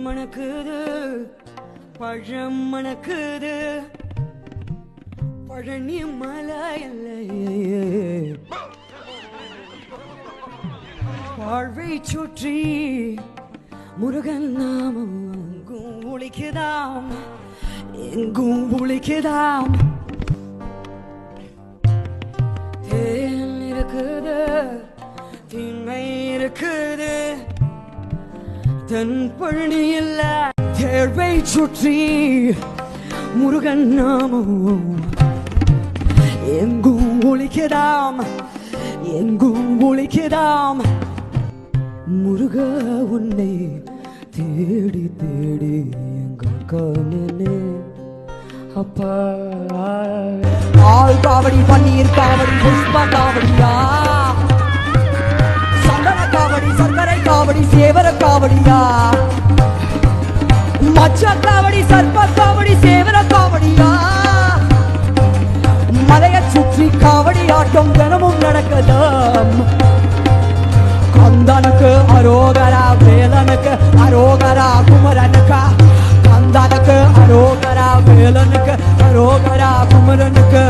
மணக்குது பழம் மணக்குது பழனி மலையல்லையே வாழ்வை சுற்றி முருகன் நாமம் எங்கும் ஒலிக்குதாம் எங்கும் ஒலிக்குதாம் தேன் இருக்குது தீமை இருக்குது தன் பழனி இல்ல தேர்வை சுற்றி முருகன் நாமம் எங்கும் ஒலிக்குதாம் எங்கும் ஒலிக்குதாம் முருக உன்னை தேடி தேடி எங்க கண்ணனே அப்பா ஆள் காவடி பன்னீர் காவடி புஷ்ப காவடியா சந்தன காவடி சர்க்கரை காவடி சேவர காவடியா மச்ச காவடி சர்ப்ப காவடி சேவர காவடியா மலையை சுற்றி காவடி ஆட்டம் தினமும் நடக்குதாம் கந்தனுக்கு அரோகரா வேலனுக்கு அரோகரா குமரனுக்கா கந்தனுக்கு அரோகரா வேலனுக்கு அரோகரா குமரனுக்கு